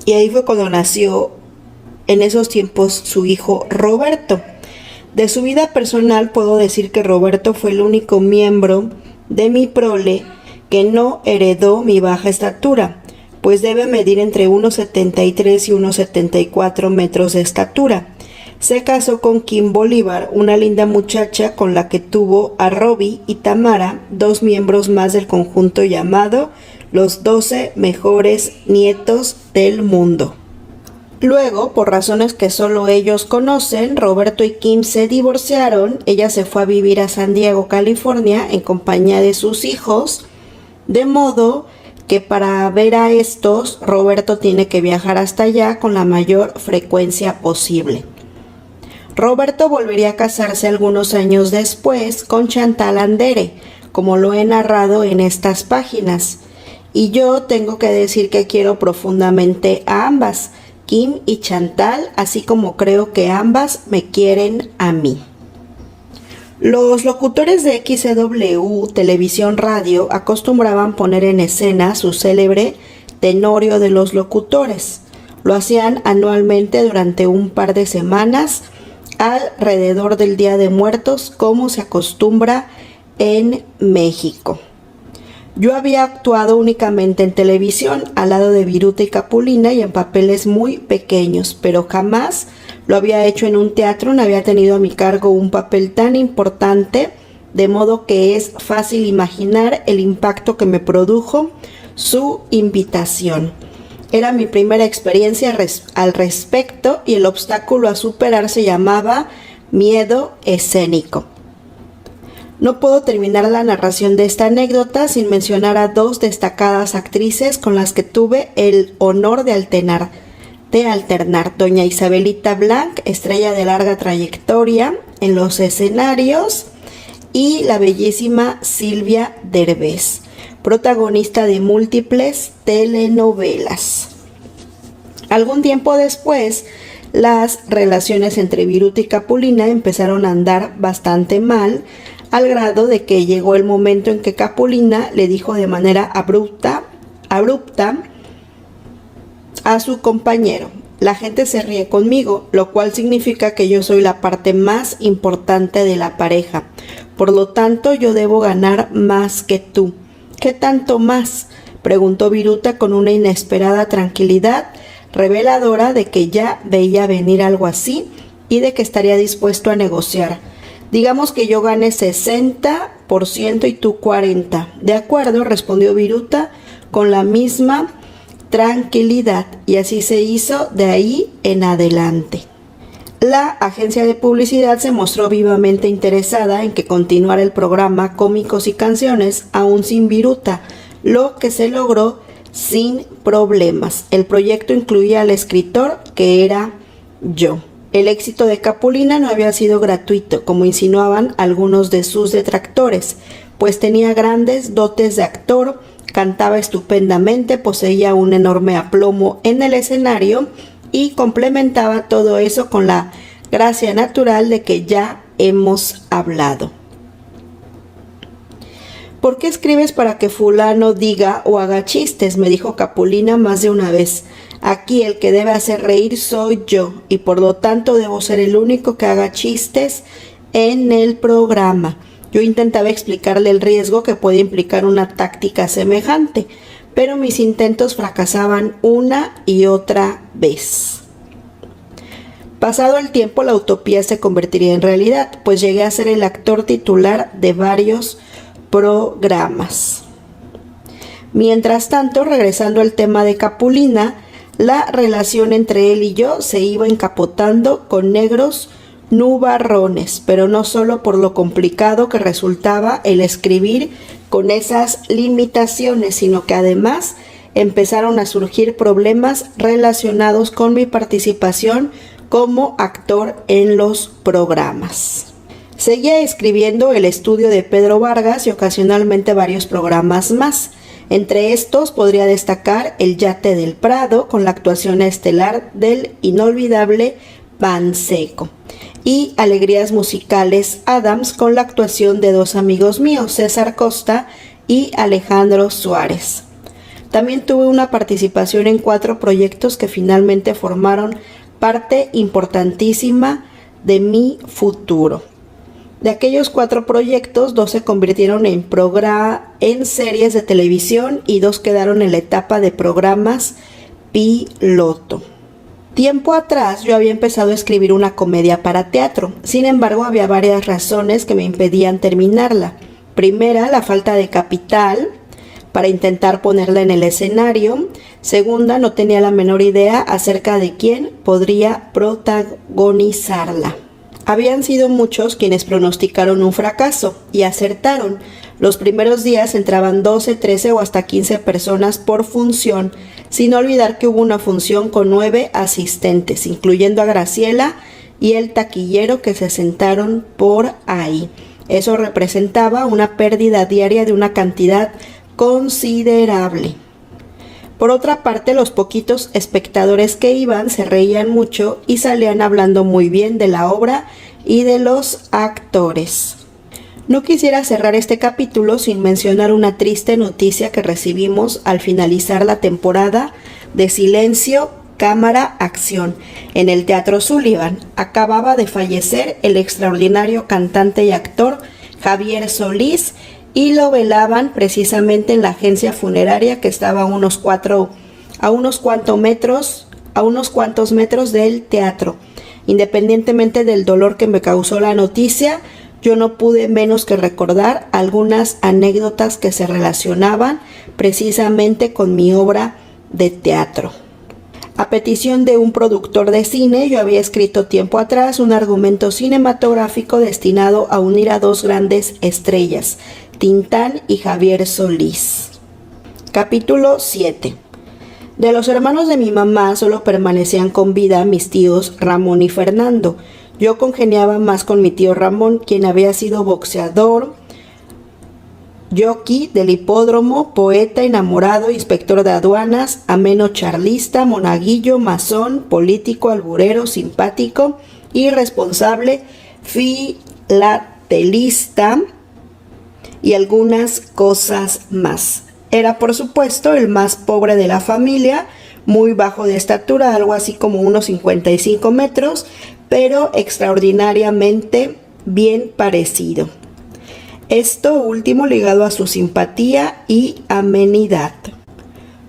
y ahí fue cuando nació en esos tiempos su hijo Roberto. De su vida personal puedo decir que Roberto fue el único miembro de mi prole que no heredó mi baja estatura, pues debe medir entre 1,73 y 1,74 metros de estatura. Se casó con Kim Bolívar, una linda muchacha con la que tuvo a Robbie y Tamara, 2 miembros más del conjunto llamado los 12 mejores nietos del mundo. Luego, por razones que solo ellos conocen, Roberto y Kim se divorciaron. Ella se fue a vivir a San Diego, California, en compañía de sus hijos, de modo que para ver a estos, Roberto tiene que viajar hasta allá con la mayor frecuencia posible. Roberto volvería a casarse algunos años después con Chantal Andere, como lo he narrado en estas páginas. Y yo tengo que decir que quiero profundamente a ambas, Kim y Chantal, así como creo que ambas me quieren a mí. Los locutores de XCW, Televisión Radio, acostumbraban poner en escena su célebre Tenorio de los Locutores. Lo hacían anualmente durante un par de semanas, alrededor del Día de Muertos, como se acostumbra en México. Yo había actuado únicamente en televisión, al lado de Viruta y Capulina, y en papeles muy pequeños, pero jamás lo había hecho en un teatro, no había tenido a mi cargo un papel tan importante, de modo que es fácil imaginar el impacto que me produjo su invitación. Era mi primera experiencia al respecto y el obstáculo a superar se llamaba miedo escénico. No puedo terminar la narración de esta anécdota sin mencionar a 2 destacadas actrices con las que tuve el honor de alternar. Doña Isabelita Blanc, estrella de larga trayectoria en los escenarios, y la bellísima Silvia Derbez, protagonista de múltiples telenovelas. Algún tiempo después, las relaciones entre Viruta y Capulina empezaron a andar bastante mal, al grado de que llegó el momento en que Capulina le dijo de manera abrupta a su compañero: la gente se ríe conmigo, lo cual significa que yo soy la parte más importante de la pareja. Por lo tanto, yo debo ganar más que tú. ¿Qué tanto más?, preguntó Viruta con una inesperada tranquilidad, reveladora de que ya veía venir algo así y de que estaría dispuesto a negociar. Digamos que yo gane 60% y tú 40%. De acuerdo, respondió Viruta con la misma tranquilidad, y así se hizo de ahí en adelante. La agencia de publicidad se mostró vivamente interesada en que continuara el programa Cómicos y Canciones, aún sin Viruta, lo que se logró sin problemas. El proyecto incluía al escritor, que era yo. El éxito de Capulina no había sido gratuito, como insinuaban algunos de sus detractores, pues tenía grandes dotes de actor, cantaba estupendamente, poseía un enorme aplomo en el escenario y complementaba todo eso con la gracia natural de que ya hemos hablado. ¿Por qué escribes para que fulano diga o haga chistes?, me dijo Capulina más de una vez. Aquí el que debe hacer reír soy yo, y por lo tanto debo ser el único que haga chistes en el programa. Yo intentaba explicarle el riesgo que puede implicar una táctica semejante, pero mis intentos fracasaban una y otra vez. Pasado el tiempo, la utopía se convertiría en realidad, pues llegué a ser el actor titular de varios programas. Mientras tanto, regresando al tema de Capulina, la relación entre él y yo se iba encapotando con negros nubarrones, pero no solo por lo complicado que resultaba el escribir con esas limitaciones, sino que además empezaron a surgir problemas relacionados con mi participación como actor en los programas. Seguía escribiendo El Estudio de Pedro Vargas y ocasionalmente varios programas más. Entre estos podría destacar El Yate del Prado, con la actuación estelar del inolvidable Panseco, y Alegrías Musicales Adams, con la actuación de 2 amigos míos, César Costa y Alejandro Suárez. También tuve una participación en 4 proyectos que finalmente formaron parte importantísima de mi futuro. De aquellos 4 proyectos, 2 se convirtieron en series de televisión y 2 quedaron en la etapa de programas piloto. Tiempo atrás yo había empezado a escribir una comedia para teatro, sin embargo había varias razones que me impedían terminarla. Primera, la falta de capital para intentar ponerla en el escenario. Segunda, no tenía la menor idea acerca de quién podría protagonizarla. Habían sido muchos quienes pronosticaron un fracaso y acertaron. Los primeros días entraban 12, 13 o hasta 15 personas por función, sin olvidar que hubo una función con 9 asistentes, incluyendo a Graciela y el taquillero que se sentaron por ahí. Eso representaba una pérdida diaria de una cantidad considerable. Por otra parte, los poquitos espectadores que iban se reían mucho y salían hablando muy bien de la obra y de los actores. No quisiera cerrar este capítulo sin mencionar una triste noticia que recibimos al finalizar la temporada de Silencio, Cámara, Acción en el Teatro Sullivan. Acababa de fallecer el extraordinario cantante y actor Javier Solís, y lo velaban precisamente en la agencia funeraria que estaba a unos cuantos metros del teatro. Independientemente del dolor que me causó la noticia, yo no pude menos que recordar algunas anécdotas que se relacionaban precisamente con mi obra de teatro. A petición de un productor de cine, yo había escrito tiempo atrás un argumento cinematográfico destinado a unir a 2 grandes estrellas, Tintán y Javier Solís. Capítulo 7. De los hermanos de mi mamá solo permanecían con vida mis tíos Ramón y Fernando. Yo congeniaba más con mi tío Ramón, quien había sido boxeador, jockey del hipódromo, poeta, enamorado, inspector de aduanas, ameno charlista, monaguillo, masón, político, alburero, simpático, irresponsable, filatelista y algunas cosas más. Era, por supuesto, el más pobre de la familia, muy bajo de estatura, algo así como unos 55 metros, pero extraordinariamente bien parecido. Esto último ligado a su simpatía y amenidad.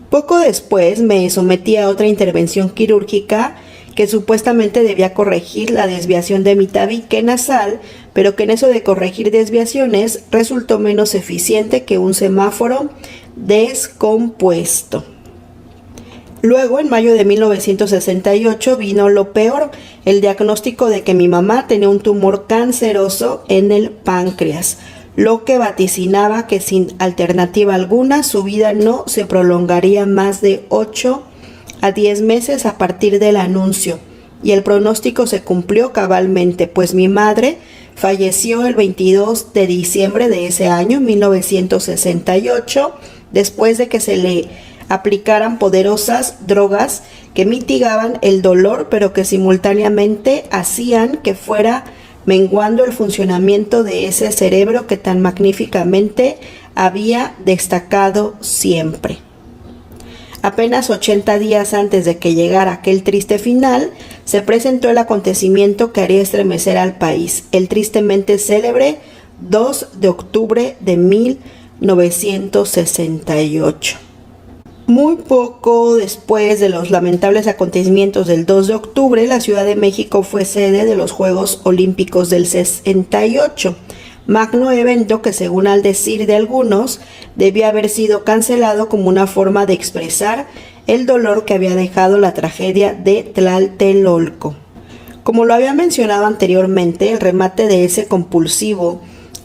Poco después me sometí a otra intervención quirúrgica que supuestamente debía corregir la desviación de mi tabique nasal, pero que en eso de corregir desviaciones resultó menos eficiente que un semáforo descompuesto. Luego, en mayo de 1968, vino lo peor, el diagnóstico de que mi mamá tenía un tumor canceroso en el páncreas, lo que vaticinaba que sin alternativa alguna su vida no se prolongaría más de 8 a 10 meses a partir del anuncio. Y el pronóstico se cumplió cabalmente, pues mi madre falleció el 22 de diciembre de ese año, 1968, después de que se le aplicaran poderosas drogas que mitigaban el dolor, pero que simultáneamente hacían que fuera menguando el funcionamiento de ese cerebro que tan magníficamente había destacado siempre. Apenas 80 días antes de que llegara aquel triste final, se presentó el acontecimiento que haría estremecer al país, el tristemente célebre 2 de octubre de 1968. Muy poco después de los lamentables acontecimientos del 2 de octubre, la Ciudad de México fue sede de los Juegos Olímpicos del 68, magno evento que, según al decir de algunos, debía haber sido cancelado como una forma de expresar el dolor que había dejado la tragedia de Tlatelolco. Como lo había mencionado anteriormente, el remate de ese compulsivo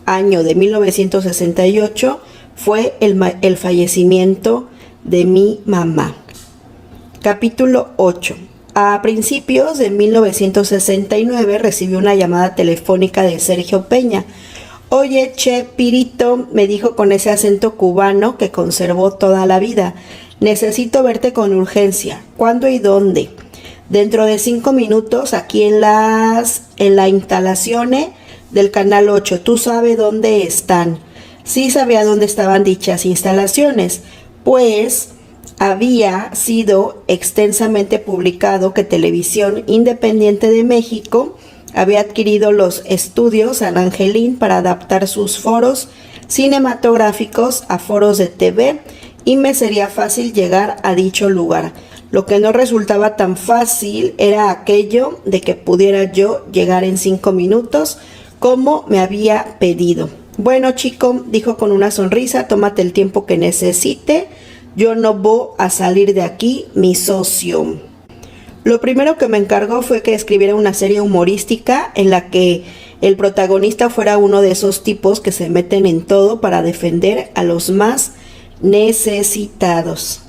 año de 1968 fue el fallecimiento de mi mamá. Capítulo 8. A principios de 1969 recibí una llamada telefónica de Sergio Peña. Oye, che, Pirito, me dijo con ese acento cubano que conservó toda la vida. Necesito verte con urgencia. ¿Cuándo y dónde? Dentro de 5 minutos aquí en la instalaciones del Canal 8. ¿Tú sabes dónde están? Sí sabía dónde estaban dichas instalaciones. Pues había sido extensamente publicado que Televisión Independiente de México había adquirido los estudios San Angelín para adaptar sus foros cinematográficos a foros de TV y me sería fácil llegar a dicho lugar. Lo que no resultaba tan fácil era aquello de que pudiera yo llegar en 5 minutos como me había pedido. Bueno, chico, dijo con una sonrisa, tómate el tiempo que necesite. Yo no voy a salir de aquí, mi socio. Lo primero que me encargó fue que escribiera una serie humorística en la que el protagonista fuera uno de esos tipos que se meten en todo para defender a los más necesitados.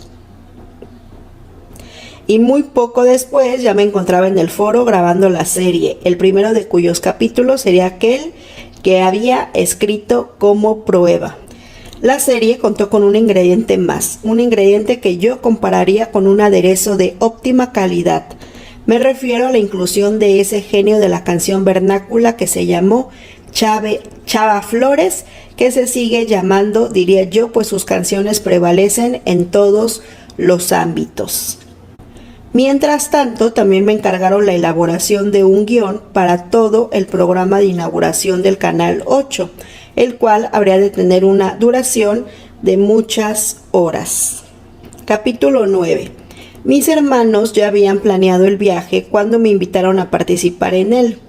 Y muy poco después ya me encontraba en el foro grabando la serie, el primero de cuyos capítulos sería aquel que había escrito como prueba. La serie contó con un ingrediente más, un ingrediente que yo compararía con un aderezo de óptima calidad. Me refiero a la inclusión de ese genio de la canción vernácula que se llamó Chava Flores, que se sigue llamando, diría yo, pues sus canciones prevalecen en todos los ámbitos. Mientras tanto, también me encargaron la elaboración de un guión para todo el programa de inauguración del Canal 8, el cual habría de tener una duración de muchas horas. Capítulo 9. Mis hermanos ya habían planeado el viaje cuando me invitaron a participar en él.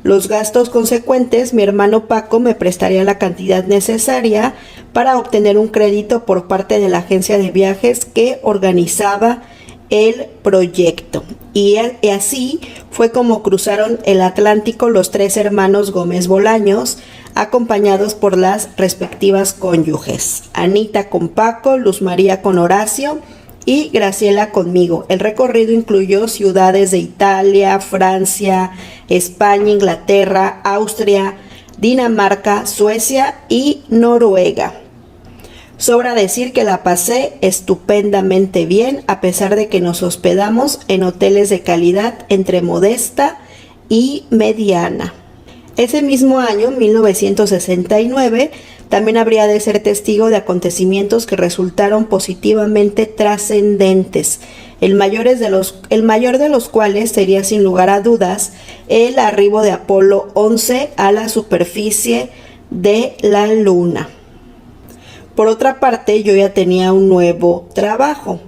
Los gastos consecuentes, mi hermano Paco me prestaría la cantidad necesaria para obtener un crédito por parte de la agencia de viajes que organizaba el proyecto. Y así fue como cruzaron el Atlántico los 3 hermanos Gómez Bolaños, acompañados por las respectivas cónyuges, Anita con Paco, Luz María con Horacio y Graciela conmigo. El recorrido incluyó ciudades de Italia, Francia, España, Inglaterra, Austria, Dinamarca, Suecia y Noruega. Sobra decir que la pasé estupendamente bien, a pesar de que nos hospedamos en hoteles de calidad entre modesta y mediana. Ese mismo año, 1969, también habría de ser testigo de acontecimientos que resultaron positivamente trascendentes, el mayor de los cuales sería sin lugar a dudas el arribo de Apolo 11 a la superficie de la Luna. Por otra parte, yo ya tenía un nuevo trabajo.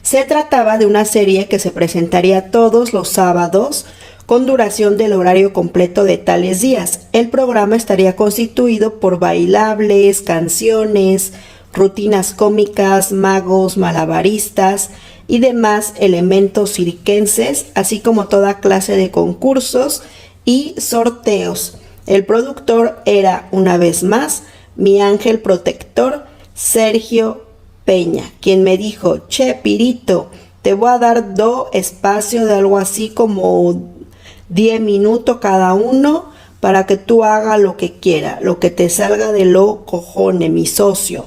Se trataba de una serie que se presentaría todos los sábados con duración del horario completo de tales días. El programa estaría constituido por bailables, canciones, rutinas cómicas, magos, malabaristas y demás elementos circenses, así como toda clase de concursos y sorteos. El productor era, una vez más, mi ángel protector, Sergio Peña, quien me dijo: che, Pirito, te voy a dar 2 espacios de algo así como 10 minutos cada uno para que tú hagas lo que quieras, lo que te salga de los cojones, mi socio.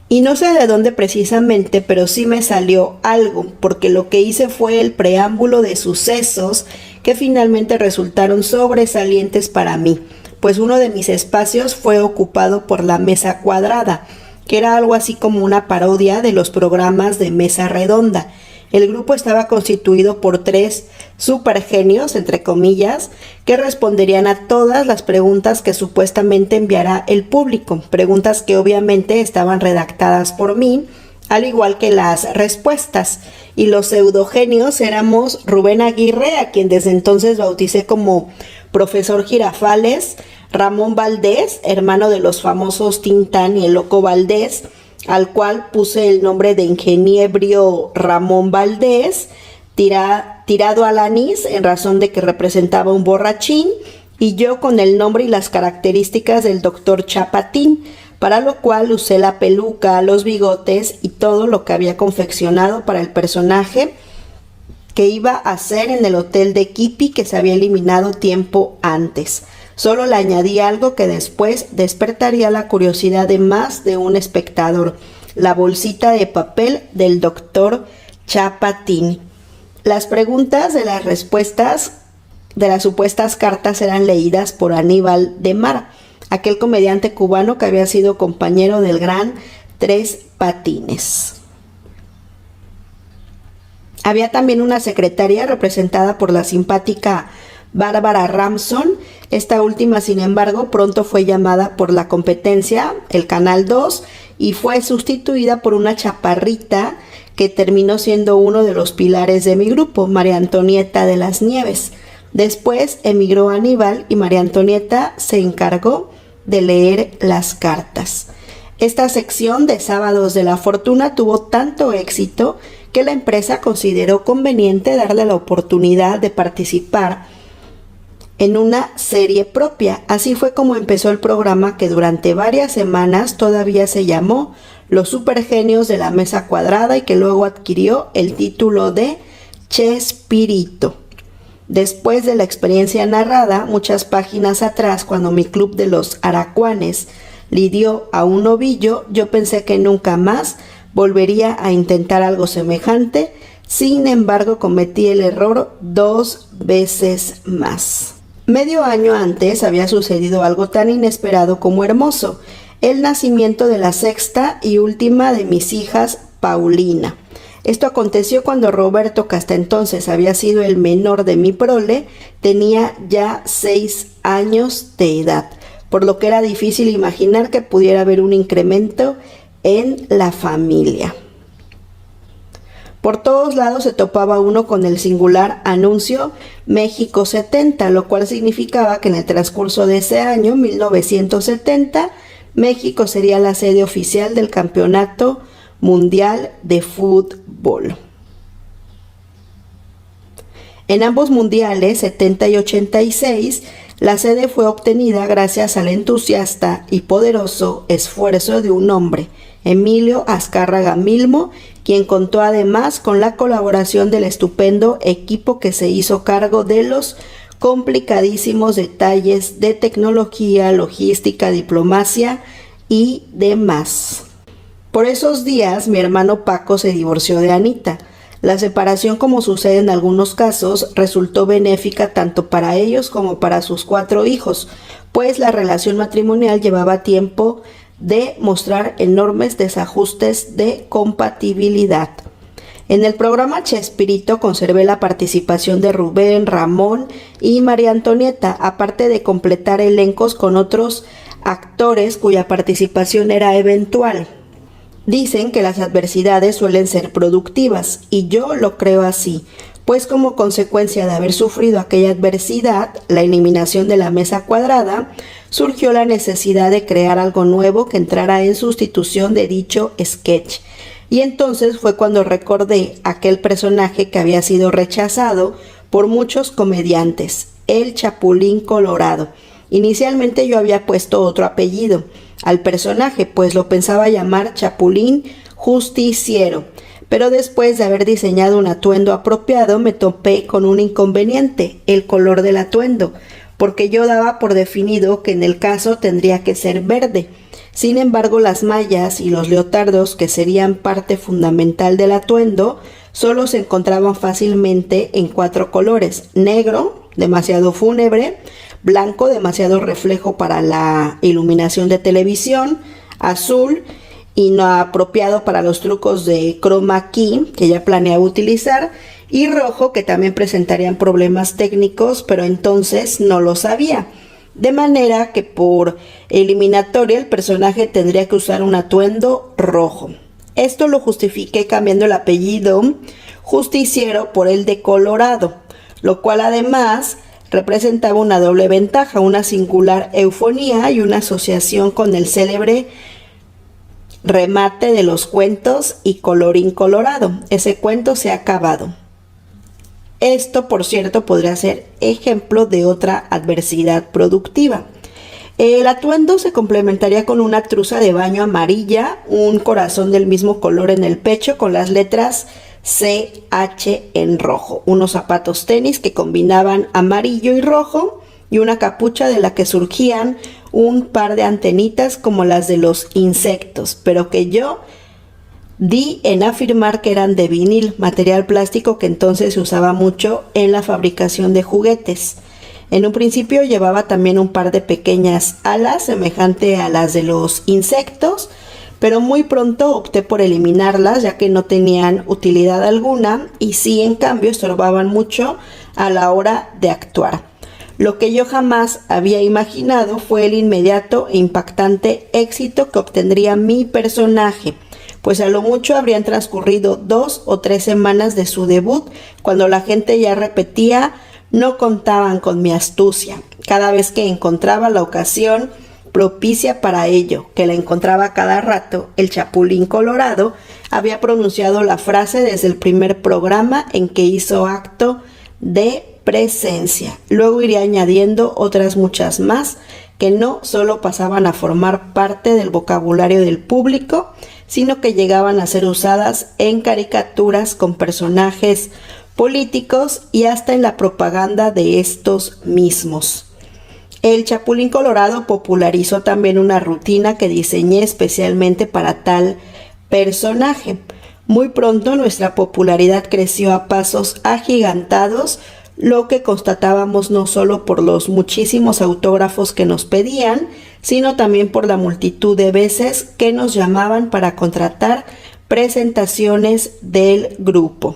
Y no sé de dónde precisamente, pero sí me salió algo, porque lo que hice fue el preámbulo de sucesos que finalmente resultaron sobresalientes para mí, pues uno de mis espacios fue ocupado por la mesa cuadrada, que era algo así como una parodia de los programas de mesa redonda. El grupo estaba constituido por 3 supergenios, entre comillas, que responderían a todas las preguntas que supuestamente enviará el público, preguntas que obviamente estaban redactadas por mí, al igual que las respuestas. Y los pseudogenios éramos Rubén Aguirre, a quien desde entonces bauticé como Profesor Girafales, Ramón Valdés, hermano de los famosos Tintán y el Loco Valdés, al cual puse el nombre de ingeniero Ramón Valdés, tirado al anís en razón de que representaba un borrachín, y yo con el nombre y las características del doctor Chapatín, para lo cual usé la peluca, los bigotes y todo lo que había confeccionado para el personaje que iba a hacer en el hotel de Kipi, que se había eliminado tiempo antes. Solo le añadí algo que después despertaría la curiosidad de más de un espectador: la bolsita de papel del doctor Chapatín. Las preguntas de las respuestas de las supuestas cartas eran leídas por Aníbal de Mar, aquel comediante cubano que había sido compañero del gran Tres Patines. Había también una secretaria representada por la simpática Bárbara Ramson. Esta última, sin embargo, pronto fue llamada por la competencia, el Canal 2, y fue sustituida por una chaparrita que terminó siendo uno de los pilares de mi grupo, María Antonieta de las Nieves. Después emigró Aníbal y María Antonieta se encargó de leer las cartas. Esta sección de Sábados de la Fortuna tuvo tanto éxito que la empresa consideró conveniente darle la oportunidad de participar en una serie propia. Así fue como empezó el programa, que durante varias semanas todavía se llamó Los Supergenios de la Mesa Cuadrada y que luego adquirió el título de Chespirito. Después de la experiencia narrada, muchas páginas atrás, cuando mi club de los aracuanes lidió a un ovillo, yo pensé que nunca más volvería a intentar algo semejante. Sin embargo, cometí el error 2 veces más. Medio año antes había sucedido algo tan inesperado como hermoso: el nacimiento de la sexta y última de mis hijas, Paulina. Esto aconteció cuando Roberto, que hasta entonces había sido el menor de mi prole, tenía ya 6 años de edad, por lo que era difícil imaginar que pudiera haber un incremento en la familia. Por todos lados se topaba uno con el singular anuncio México 70, lo cual significaba que en el transcurso de ese año, 1970, México sería la sede oficial del Campeonato Mundial de Fútbol. En ambos mundiales, 70 y 86, la sede fue obtenida gracias al entusiasta y poderoso esfuerzo de un hombre, Emilio Azcárraga Milmo, quien contó además con la colaboración del estupendo equipo que se hizo cargo de los complicadísimos detalles de tecnología, logística, diplomacia y demás. Por esos días, mi hermano Paco se divorció de Anita. La separación, como sucede en algunos casos, resultó benéfica tanto para ellos como para sus 4 hijos, pues la relación matrimonial llevaba tiempo de mostrar enormes desajustes de compatibilidad. En el programa Chespirito conservé la participación de Rubén, Ramón y María Antonieta, aparte de completar elencos con otros actores cuya participación era eventual. Dicen que las adversidades suelen ser productivas, y yo lo creo así, pues como consecuencia de haber sufrido aquella adversidad, la eliminación de la mesa cuadrada, surgió la necesidad de crear algo nuevo que entrara en sustitución de dicho sketch. Y entonces fue cuando recordé aquel personaje que había sido rechazado por muchos comediantes, el Chapulín Colorado. Inicialmente yo había puesto otro apellido al personaje, pues lo pensaba llamar Chapulín Justiciero, pero después de haber diseñado un atuendo apropiado me topé con un inconveniente: el color del atuendo, porque yo daba por definido que en el caso tendría que ser verde. Sin embargo, las mallas y los leotardos, que serían parte fundamental del atuendo, solo se encontraban fácilmente en 4 colores: negro, demasiado fúnebre; blanco, demasiado reflejo para la iluminación de televisión; azul, inapropiado para los trucos de chroma key que ya planeaba utilizar; y rojo, que también presentarían problemas técnicos, pero entonces no lo sabía. De manera que por eliminatoria el personaje tendría que usar un atuendo rojo. Esto lo justifiqué cambiando el apellido Justiciero por el de Colorado, lo cual además representaba una doble ventaja: una singular eufonía y una asociación con el célebre remate de los cuentos y colorín colorado. Ese cuento se ha acabado. Esto, por cierto, podría ser ejemplo de otra adversidad productiva. El atuendo se complementaría con una truza de baño amarilla, un corazón del mismo color en el pecho con las letras CH en rojo, unos zapatos tenis que combinaban amarillo y rojo y una capucha de la que surgían un par de antenitas como las de los insectos, pero que yo di en afirmar que eran de vinil, material plástico que entonces se usaba mucho en la fabricación de juguetes. En un principio llevaba también un par de pequeñas alas semejante a las de los insectos, pero muy pronto opté por eliminarlas ya que no tenían utilidad alguna y sí, en cambio, estorbaban mucho a la hora de actuar. Lo que yo jamás había imaginado fue el inmediato e impactante éxito que obtendría mi personaje, pues a lo mucho habrían transcurrido 2 o 3 semanas de su debut cuando la gente ya repetía: no contaban con mi astucia. Cada vez que encontraba la ocasión propicia para ello, que la encontraba cada rato, el Chapulín Colorado había pronunciado la frase desde el primer programa en que hizo acto de presencia. Luego iría añadiendo otras muchas más que no solo pasaban a formar parte del vocabulario del público, sino que llegaban a ser usadas en caricaturas con personajes políticos y hasta en la propaganda de estos mismos. El Chapulín Colorado popularizó también una rutina que diseñé especialmente para tal personaje. Muy pronto nuestra popularidad creció a pasos agigantados, lo que constatábamos no solo por los muchísimos autógrafos que nos pedían, sino también por la multitud de veces que nos llamaban para contratar presentaciones del grupo.